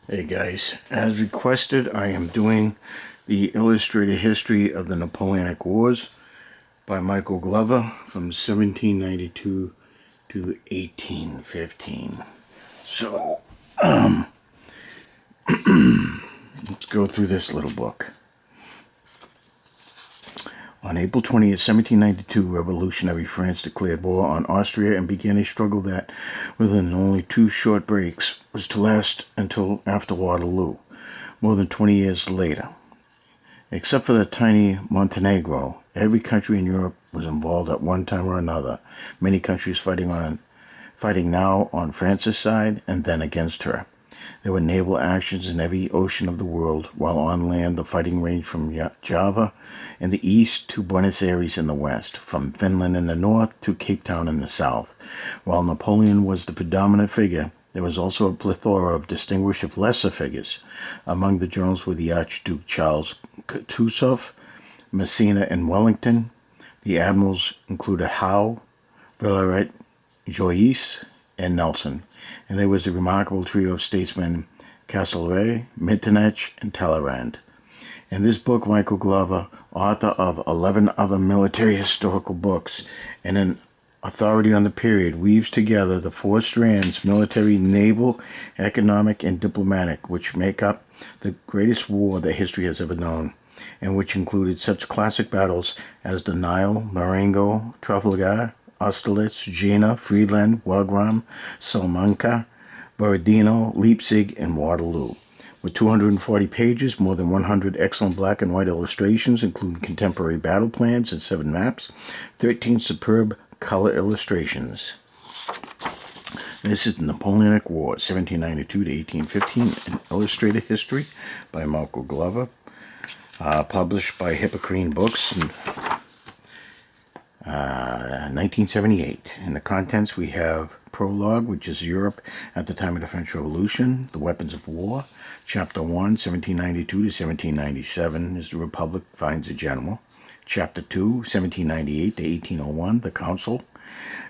Hey guys, as requested, I am doing the illustrated history of the Napoleonic Wars by Michael Glover from 1792 to 1815. So, let's go through this little book. On April 20th, 1792, revolutionary France declared war on Austria and began a struggle that, within only 2 short breaks, was to last until after Waterloo, more than 20 years later. Except for the tiny Montenegro, every country in Europe was involved at one time or another, many countries fighting now on France's side and then against her. There were naval actions in every ocean of the world, while on land the fighting ranged from Java in the east to Buenos Aires in the west, from Finland in the north to Cape Town in the south. While Napoleon was the predominant figure, there was also a plethora of distinguished if lesser figures. Among the generals were the Archduke Charles Kutuzov, Messina, and Wellington. The admirals included Howe, Villaret, Joyce, and Nelson. And there was the remarkable trio of statesmen Castlereagh, Metternich, and Talleyrand. In this book, Michael Glover, author of 11 other military historical books and an authority on the period, weaves together the 4 strands, military, naval, economic, and diplomatic, which make up the greatest war that history has ever known, and which included such classic battles as the Nile, Marengo, Trafalgar, Austerlitz, Jena, Friedland, Wagram, Salamanca, Borodino, Leipzig, and Waterloo. With 240 pages, more than 100 excellent black and white illustrations, including contemporary battle plans and 7 maps, 13 superb color illustrations. This is the Napoleonic War, 1792 to 1815, an illustrated history by Michael Glover, published by Hippocrene Books in 1978. In the contents, we have prologue, which is Europe at the time of the French Revolution, the weapons of war. Chapter 1, 1792 to 1797, is the Republic finds a general. Chapter 2, 1798 to 1801, the Council.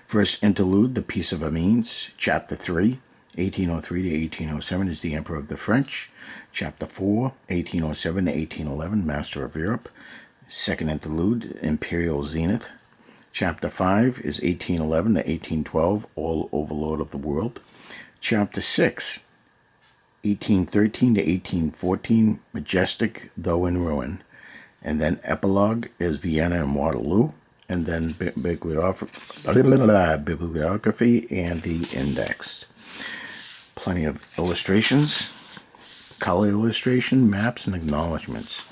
First interlude, the Peace of Amiens. Chapter 3, 1803 to 1807, is the Emperor of the French. Chapter 4, 1807 to 1811, Master of Europe. Second interlude, Imperial Zenith. Chapter 5 is 1811 to 1812, All Overlord of the World. Chapter 6, 1813 to 1814, Majestic though in ruin. And then epilogue is Vienna and Waterloo. And then bibliography and the index. Plenty of illustrations, color illustration, maps, and acknowledgments.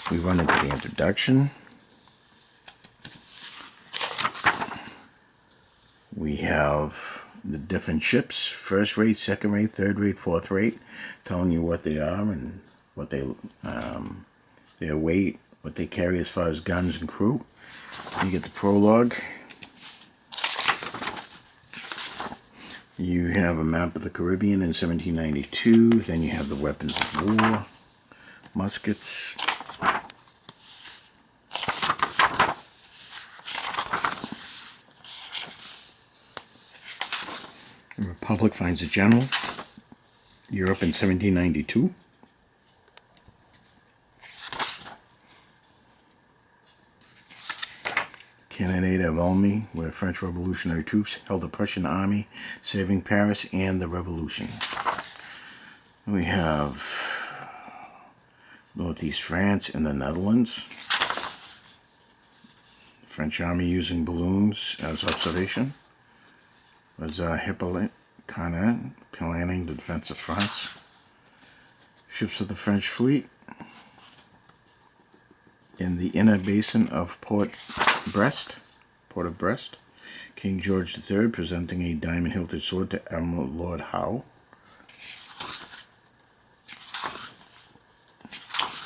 We run into the introduction. We have the different ships, first rate, second rate, third rate, fourth rate, telling you what they are and what they their weight, what they carry as far as guns and crew. You get the prologue. You have a map of the Caribbean in 1792. Then you have the weapons of war, muskets. The Republic finds a general. Europe in 1792. Cannonade of Valmy, where French revolutionary troops held the Prussian army, saving Paris and the revolution. We have northeast France and the Netherlands. The French army using balloons as observation. Was Hippolyte Carnot planning the defense of France. Ships of the French fleet in the inner basin of Port of Brest. King George III presenting a diamond-hilted sword to Admiral Lord Howe.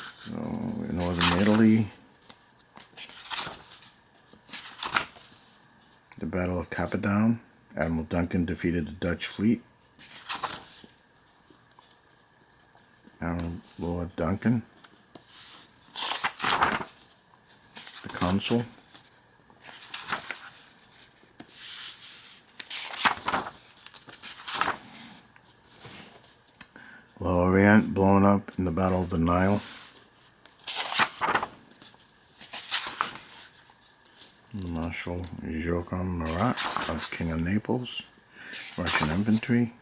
So, in northern Italy, the Battle of Capodown. Admiral Duncan defeated the Dutch fleet. Admiral Lord Duncan. The Council. L'Orient blown up in the Battle of the Nile. Marshal Joachim Murat as King of Naples. Russian infantry.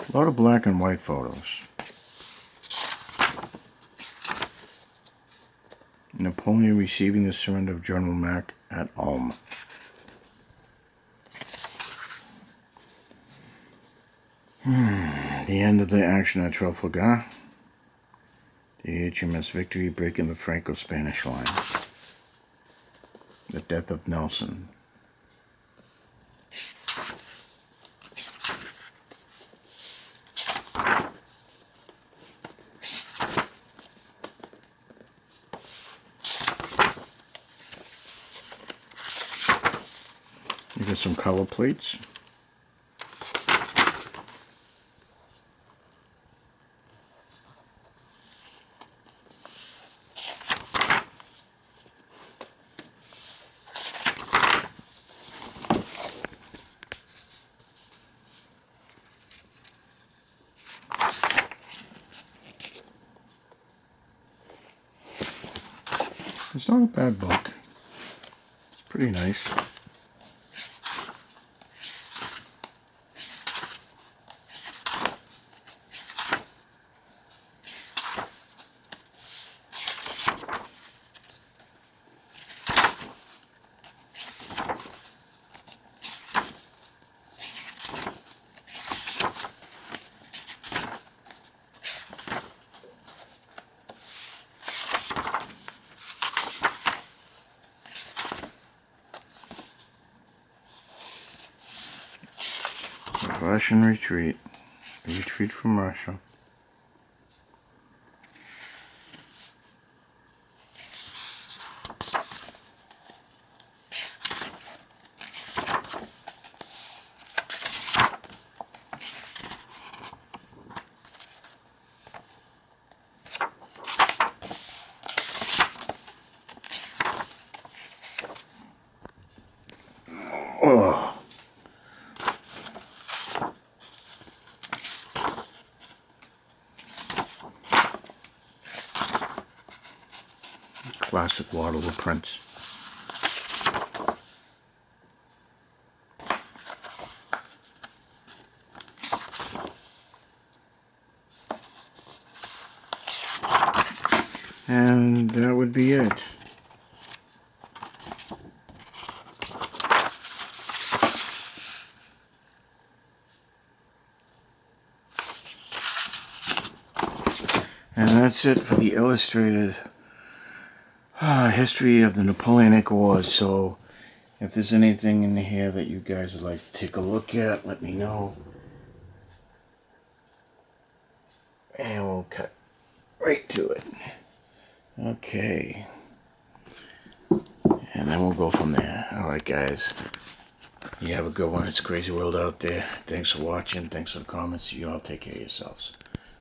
A lot of black and white photos. Napoleon receiving the surrender of General Mack at Ulm. The end of the action at Trafalgar. The HMS Victory breaking the Franco-Spanish line. The death of Nelson. You get some color plates. It's not a bad book. It's pretty nice. Russian retreat. Retreat from Russia. Oh. Classic Waterloo prints. And that would be it. And that's it for the illustrated history of the Napoleonic Wars. So if there's anything in here that you guys would like to take a look at, let me know. And we'll cut right to it. Okay. And then we'll go from there. Alright guys. You have a good one. It's a crazy world out there. Thanks for watching. Thanks for the comments. You all take care of yourselves.